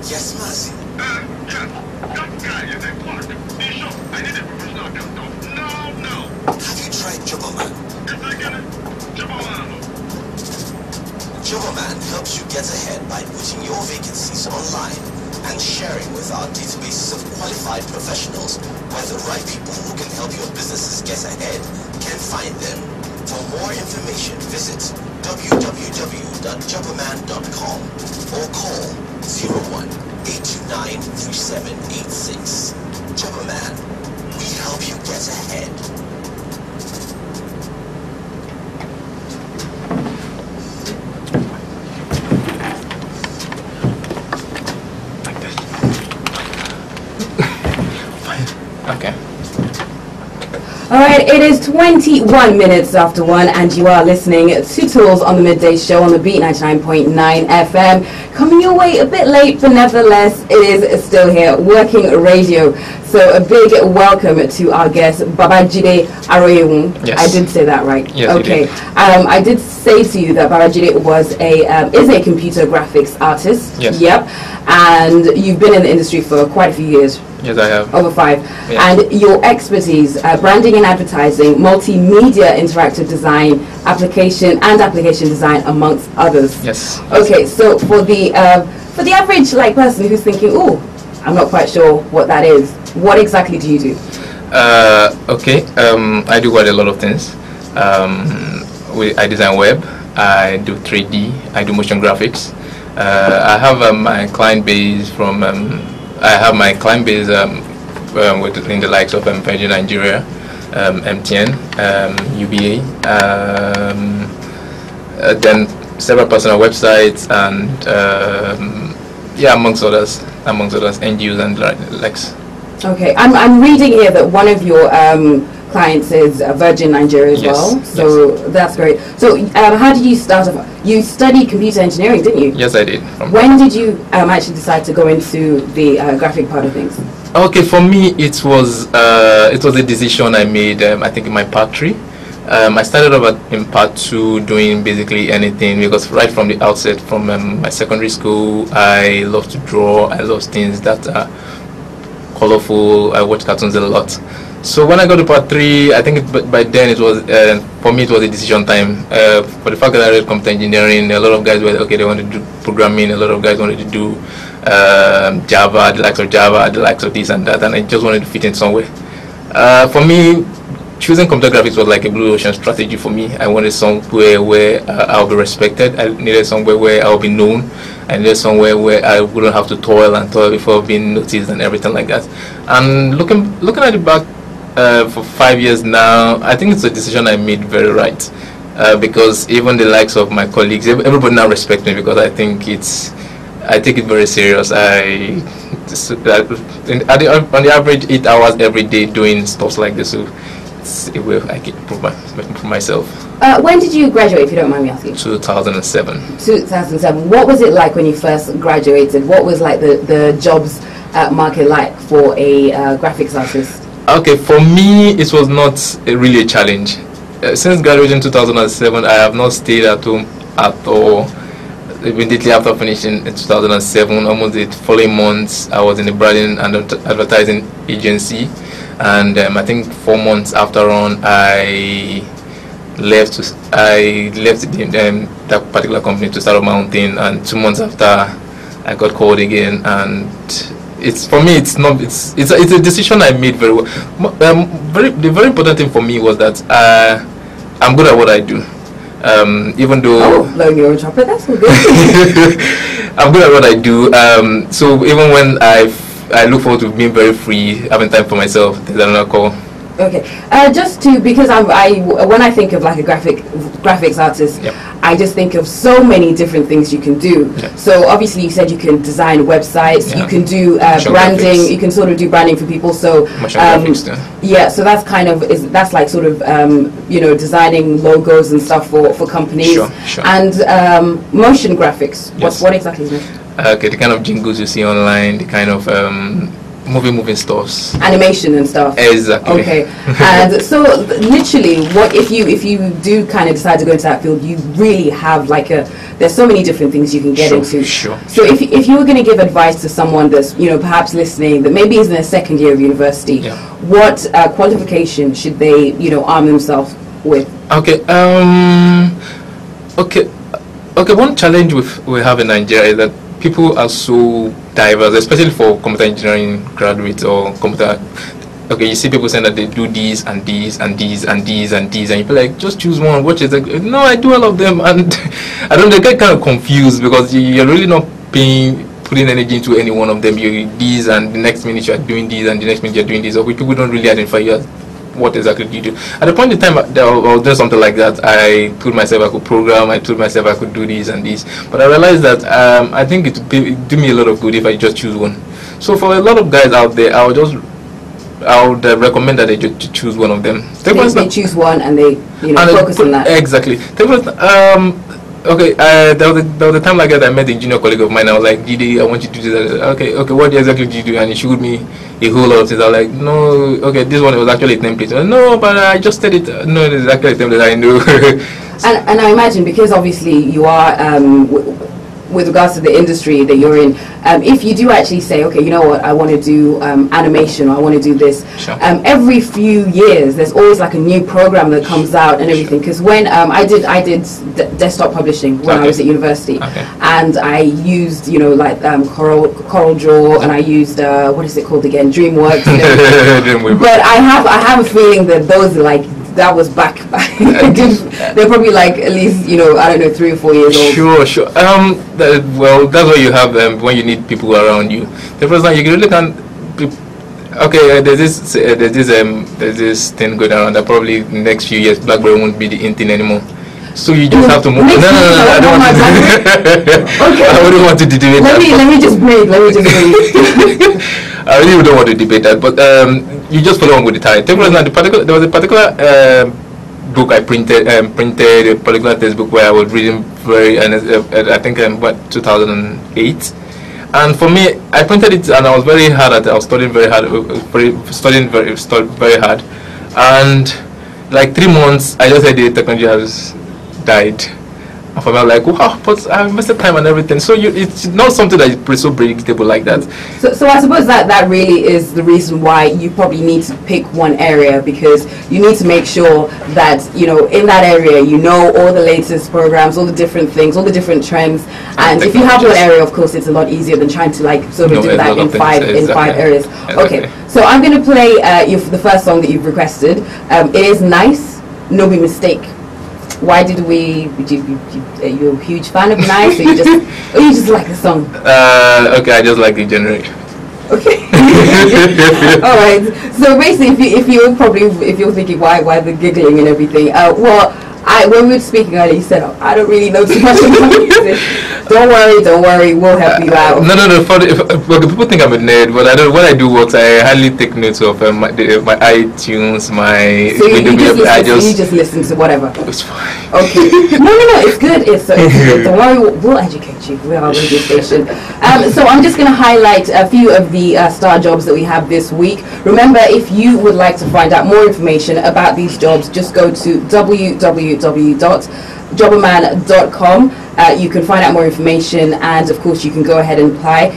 Yes, Mercy. Yeah, that guy is a quack. In short, I need a professional accountant. No. Have you tried Jobberman? If I get it, Jobberman. Jobberman helps you get ahead by putting your vacancies online and sharing with our databases of qualified professionals where the right people who can help your businesses get ahead can find them. For more information, visit www.jobberman.com or call 01-829-3786. Jobberman, we help you get ahead. Okay. Alright, it is 21 minutes after 1 and you are listening to Tools on the Midday Show on the Beat 99.9 FM. Coming your way a bit late, but nevertheless, it is still here, working radio. So a big welcome to our guest, Babajide Aroyewun. Yes. I did say that right? Yes, okay. you did. I did say to you that Babajide is a computer graphics artist. Yes. Yep. And you've been in the industry for quite a few years. Yes, I have. Over 5. Yes. And your expertise, branding and advertising, multimedia interactive design, application design, amongst others. Yes. Okay, so for the average person who's thinking, oh, I'm not quite sure what that is, what exactly do you do? Okay. I do quite a lot of things. I design web. I do 3D. I do motion graphics. I have my client base from. I have my client base in the likes of Virgin Nigeria, MTN, UBA, then several personal websites, and amongst others, NGOs and the likes. Okay, I'm reading here that one of your clients is Virgin Nigeria as well, so that's great. So how did you start off? You studied computer engineering, didn't you? Yes, I did. When did you actually decide to go into the graphic part of things? Okay, for me it was a decision I made. I think in my part 3. I started off in part 2 doing basically anything, because right from the outset, from my secondary school, I love to draw. I love things that are colorful. I watch cartoons a lot. So when I got to part 3, I think by then it was for me it was a decision time. For the fact that I read computer engineering, a lot of guys were they wanted to do programming. A lot of guys wanted to do Java, the likes of Java, the likes of this and that, and I just wanted to fit in somewhere. For me, choosing computer graphics was like a blue ocean strategy for me. I wanted somewhere where I'll be respected. I needed somewhere where I'll be known. I needed somewhere where I wouldn't have to toil before being noticed and everything like that. And looking at it back for 5 years now, I think it's a decision I made very right. Because even the likes of my colleagues, everybody now respects me because I take it very serious. On the average 8 hours every day doing stuff like this, so it's a way I can improve myself. When did you graduate, if you don't mind me asking? 2007. 2007. What was it like when you first graduated? What was like the jobs market like for a graphics artist? Okay, for me it was not really a challenge. Since graduating in 2007, I have not stayed at home at all. Immediately after finishing in 2007, almost the following months, I was in a branding and advertising agency, and I think 4 months after on, I left that particular company to start my own thing, and 2 months after, I got called again, and it's a decision I made very well. The very important thing for me was that I'm good at what I do. Even though blowing your own trumpet, that's so good. I'm good at what I do. So even when I look forward to being very free, having time for myself, there's another call. Okay, because when I think of like a graphics artist, yep. I just think of so many different things you can do. Yep. So obviously you said you can design websites, you can do branding, graphics. You can sort of do branding for people. So so that's that's like sort of designing logos and stuff for companies. Sure. And motion graphics. Yes. What exactly is it? Okay, the kind of jingles you see online, the kind of moving stores. Animation and stuff. Exactly. Okay. And so literally, what if you do kind of decide to go into that field, you really have like there's so many different things you can get into. Sure. So if you were going to give advice to someone that's, you know, perhaps listening, that maybe is in their second year of university, what qualification should they, you know, arm themselves with? Okay. Okay. One challenge we have in Nigeria is that people are so diverse, especially for computer engineering graduates or computer. Okay, you see people saying that they do these and these and these and these and these, and you feel like, just choose one. What is it? No, I do all of them, and I don't. They get kind of confused because you're really not putting energy into any one of them. You these, and the next minute you're doing these, and the next minute you're doing these. Or people don't really identify you as what exactly do you do. At the point in time that I was doing something like that, I told myself I could program, I told myself I could do this and this, but I realized that I think it would do me a lot of good if I just choose one. So for a lot of guys out there, I would recommend that they just choose one of them. They choose one and they, you know, focus on that. Exactly. Okay, there was a time like that I met a junior colleague of mine. I was like, Gidi, I want you to do that. Okay, what exactly do you do? And he showed me a whole lot of things. I was like, no, okay, this one was actually a template. No, but I just said it. No, it's actually a template, I know. And I imagine, because obviously you are, with regards to the industry that you're in, if you do actually say, okay, you know what, I want to do animation, or I want to do this, sure. Every few years there's always like a new program that comes out and everything. Because when I did desktop publishing when I was at university, and I used, you know, like Coral Draw, and I used what is it called again, DreamWorks. You know? But I have a feeling that those are like, that was back. They're probably like at least, you know, I don't know, 3 or 4 years old. Sure. Well, that's what you have when you need people around you. The first time you really can't. Okay, there's this thing going around that probably next few years BlackBerry won't be the in thing anymore. So you just have to move. No, I don't want to. Okay. I wouldn't want to debate that. Let me just breathe. I really don't want to debate that, but you just follow on with the tide. There was a particular book I printed a particular textbook where I was reading I think about 2008, and for me, I printed it and I was very hard at it. I was studying very hard, very hard, and like 3 months, I just said the technology has died. And for me, I'm like, wow, but I invested time and everything. So it's not something that is so predictable like that. So I suppose that really is the reason why you probably need to pick one area, because you need to make sure that, you know, in that area, you know all the latest programs, all the different things, all the different trends. And if you have one area, of course, it's a lot easier than trying to like sort of do that in five areas. Exactly. Okay, so I'm going to play the first song that you've requested. It is Nice, No Be Mistake. Why did are you a huge fan of Nice, or you just like the song? Okay, I just like the genre. Okay. All right. So basically, if you're thinking why the giggling and everything, when we were speaking earlier, you said, I don't really know too much about music. Don't worry, we'll help you out. No. People think I'm a nerd, but when I do works, I hardly take notes of my iTunes, my. So you just listen to whatever. It's fine. Okay. No, it's good. It's good. Don't worry, we'll educate you. We're our radio station. So I'm just going to highlight a few of the star jobs that we have this week. Remember, if you would like to find out more information about these jobs, just go to www.jobberman.com. You can find out more information, and of course you can go ahead and apply.